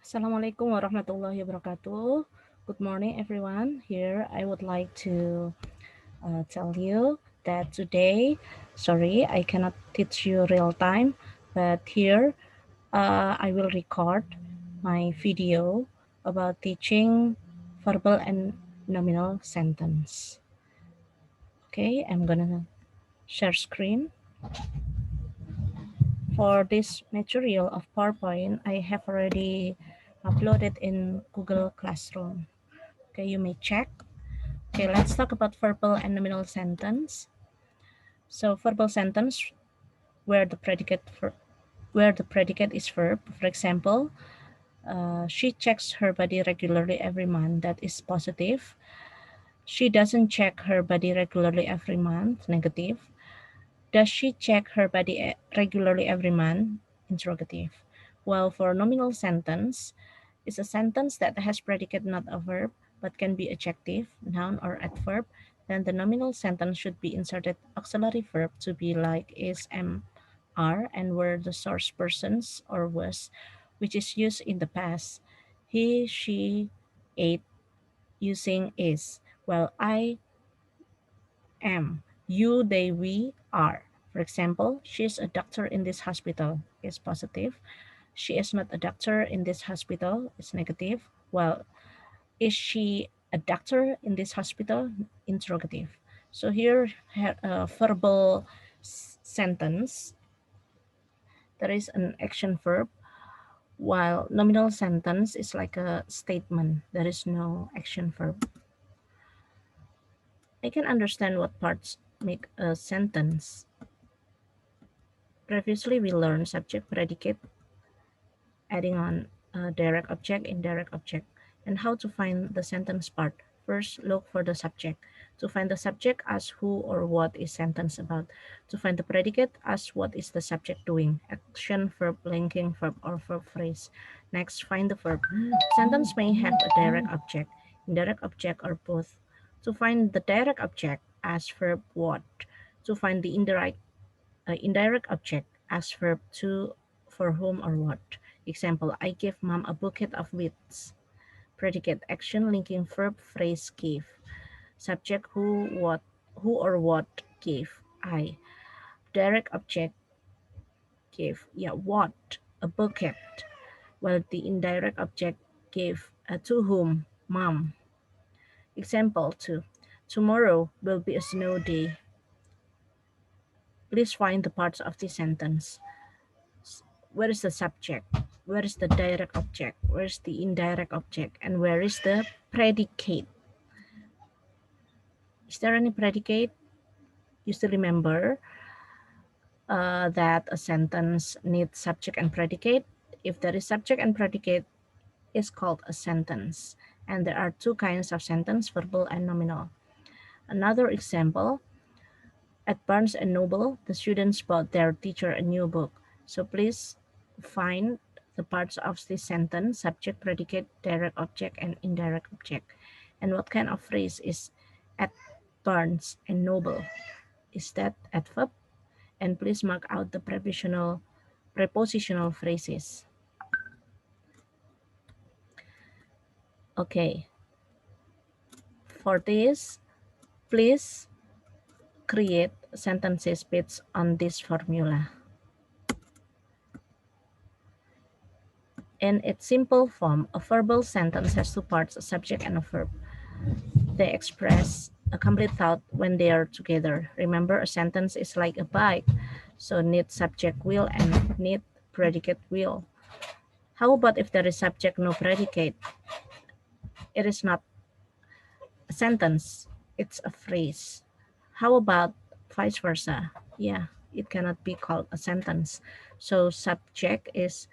Assalamu'alaikum warahmatullahi wabarakatuh. Good morning, everyone. Here, I would like to tell you that today, sorry, I cannot teach you real time, but here I will record my video about teaching verbal and nominal sentence. Okay, I'm gonna share screen. For this material of PowerPoint, I have already uploaded in Google Classroom. Okay, you may check. Okay, let's talk about verbal and nominal sentence. So verbal sentence where the predicate is verb. For example, she checks her body regularly every month. That is positive. She doesn't check her body regularly every month. Negative. Does she check her body regularly every month? Interrogative. While for nominal sentence, is a sentence that has predicate not a verb but can be adjective, noun, or adverb, then the nominal sentence should be inserted auxiliary verb to be like is, am, are, and were the source persons or was, which is used in the past. He, she, ate, using is, while I am, you, they, we, are. For example, she is a doctor in this hospital is positive. She is not a doctor in this hospital is negative. While is she a doctor in this hospital? Interrogative. So here, verbal sentence, there is an action verb, while nominal sentence is like a statement. There is no action verb. I can understand what parts make a sentence. Previously, we learned subject, predicate, adding on direct object, indirect object, and how to find the sentence part. First, look for the subject. To find the subject, ask who or what is sentence about. To find the predicate, ask what is the subject doing. Action, verb, linking verb, or verb phrase. Next, find the verb. Sentence may have a direct object, indirect object, or both. To find the direct object, ask verb what. To find the indirect object, ask verb to, for whom or what. Example, I give mom a bucket of weeds. Predicate action linking verb phrase give. Subject who or what gave. I. Direct object give. Yeah, what? A bucket. While the indirect object gave to whom? Mom. Example 2. Tomorrow will be a snow day. Please find the parts of the sentence. Where is the subject? Where is the direct object? Where is the indirect object? And where is the predicate? Is there any predicate? You still remember that a sentence needs subject and predicate? If there is subject and predicate, it's called a sentence. And there are two kinds of sentence, verbal and nominal. Another example, at Barnes and Noble, the students bought their teacher a new book. So please find the parts of this sentence, subject, predicate, direct object, and indirect object. And what kind of phrase is at Barnes and Noble? Is that adverb? And please mark out the prepositional phrases. Okay. For this, please create sentences based on this formula. In its simple form, a verbal sentence has two parts, a subject and a verb. They express a complete thought when they are together. Remember, a sentence is like a bike, so need subject will and need predicate will. How about if there is subject, no predicate? It is not a sentence, it's a phrase. How about vice versa? Yeah, it cannot be called a sentence. So subject is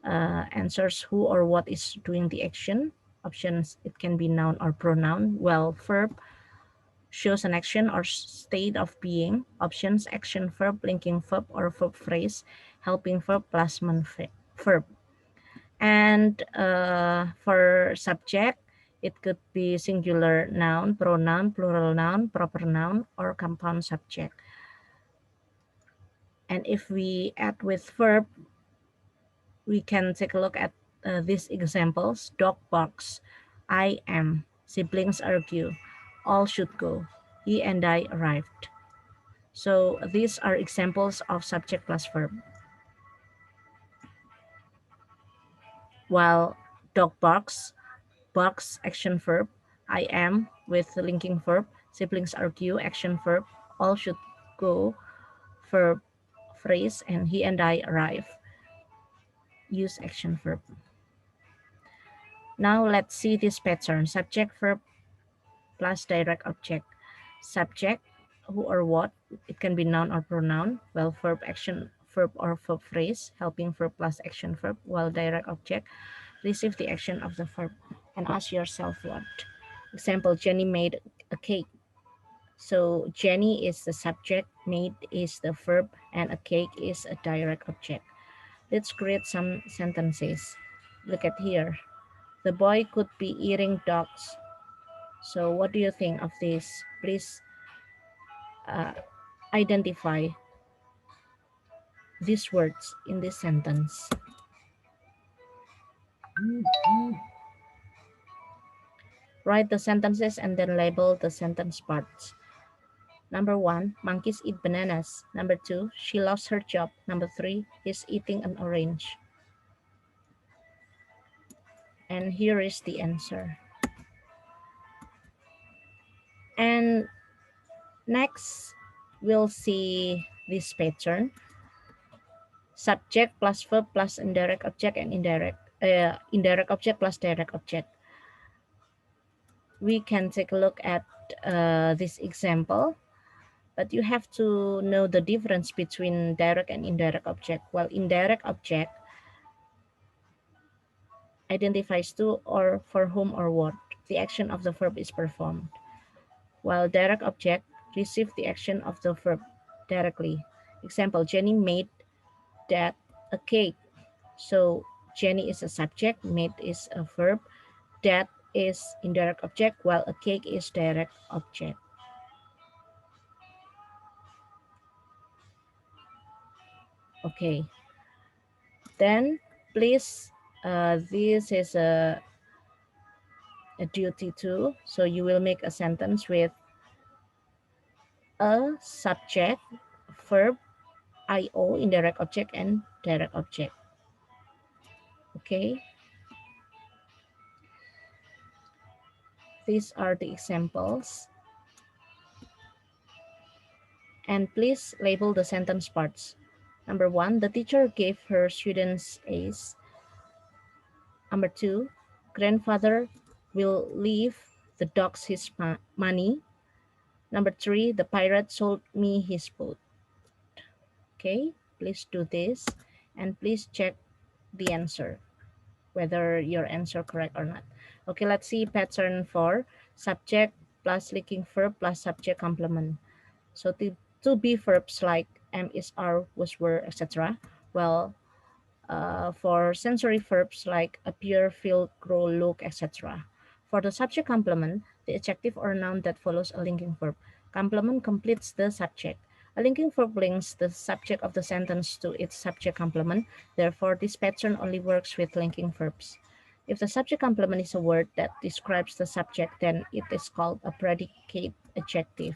answers who or what is doing the action. Options, it can be noun or pronoun. Well, verb shows an action or state of being. Options, action verb, linking verb, or verb phrase, helping verb, plasman verb. And for subject, it could be singular noun, pronoun, plural noun, proper noun, or compound subject. And if we add with verb, we can take a look at these examples: dog barks, I am, siblings argue, all should go, he and I arrived. So these are examples of subject plus verb. While dog barks, barks action verb, I am with the linking verb, siblings argue action verb, all should go verb phrase, and he and I arrive use action verb. Now let's see this pattern: subject verb plus direct object. Subject, who or what, it can be noun or pronoun, while verb action verb or verb phrase, helping verb plus action verb, while direct object receive the action of the verb. And ask yourself what. Example, Jenny made a cake. So Jenny is the subject, made is the verb, and a cake is a direct object. Let's create some sentences. Look at here. The boy could be eating dogs. So what do you think of this? Please identify these words in this sentence. Write the sentences and then label the sentence parts. Number 1, monkeys eat bananas. Number 2, she lost her job. Number 3, he's eating an orange. And here is the answer. And next, we'll see this pattern. Subject plus verb plus indirect object and indirect object plus direct object. We can take a look at this example, but you have to know the difference between direct and indirect object. While indirect object identifies to or for whom or what the action of the verb is performed, while direct object receive the action of the verb directly. Example, Jenny made that a cake. So Jenny is a subject, made is a verb, that is indirect object, while a cake is direct object. Okay, then please, this is a duty too. So you will make a sentence with a subject, verb, IO, indirect object, and direct object. Okay, these are the examples. And please label the sentence parts. Number 1, the teacher gave her students A's. Number 2, grandfather will leave the dogs his money. Number 3, the pirate sold me his boat. Okay, please do this and please check the answer, whether your answer correct or not. Okay, let's see pattern 4, subject plus linking verb plus subject complement. So to be verbs like am, is, are, was, were, etc. Well, for sensory verbs like appear, feel, grow, look, etc. For the subject complement, the adjective or noun that follows a linking verb. Complement completes the subject. A linking verb links the subject of the sentence to its subject complement. Therefore, this pattern only works with linking verbs. If the subject complement is a word that describes the subject, then it is called a predicate adjective.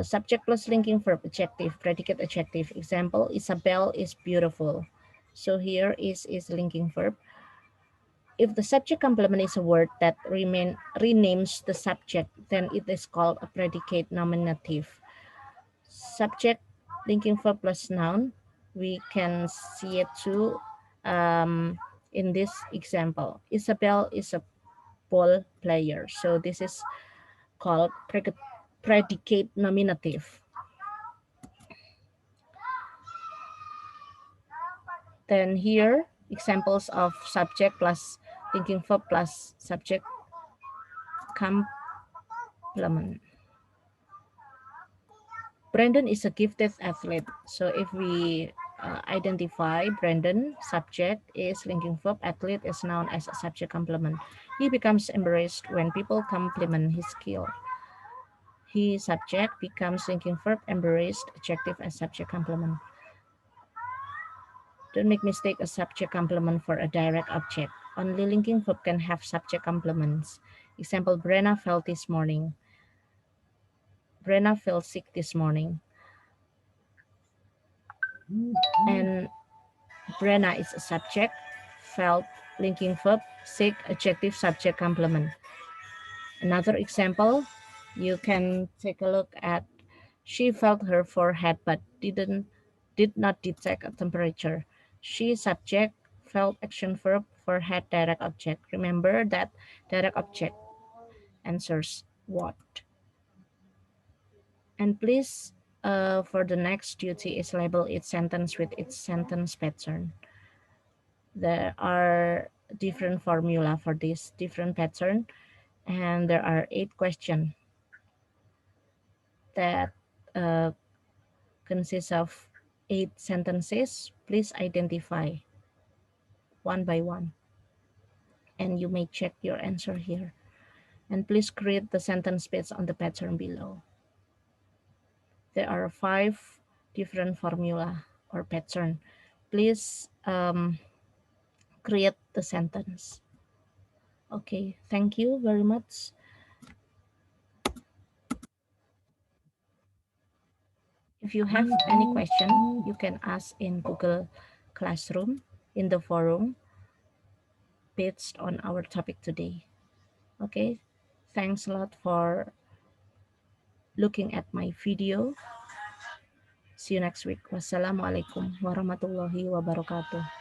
Subject plus linking verb, adjective, predicate adjective. Example, Isabel is beautiful. So here is linking verb. If the subject complement is a word that renames the subject, then it is called a predicate nominative. Subject linking verb plus noun, we can see it too in this example. Isabel is a ball player. So this is called predicate nominative. Then here, examples of subject plus linking verb plus subject complement. Brandon is a gifted athlete. So if we identify Brandon, subject is linking verb, athlete is noun as a subject complement. He becomes embarrassed when people compliment his skill. He, subject, becomes linking verb, embarrassed, adjective as subject complement. Don't make mistake a subject complement for a direct object. Only linking verb can have subject complements. Example, Brenna felt this morning. Brenna felt sick this morning. And Brenna is a subject, felt linking verb, sick adjective subject complement. Another example, you can take a look at she felt her forehead but did not detect a temperature. She subject, felt action verb, forehead direct object. Remember that direct object answers what. And please, for the next duty is label each sentence with its sentence pattern. There are different formula for this different pattern, and there are 8 questions that uh, consist of 8 sentences. Please identify one by one, and you may check your answer here. And please create the sentence based on the pattern below. There are 5 different formula or pattern. Please create the sentence. Okay, thank you very much. If you have any question, you can ask in Google Classroom in the forum based on our topic today. Okay, thanks a lot for looking at my video. See you next week. Wassalamualaikum warahmatullahi wabarakatuh.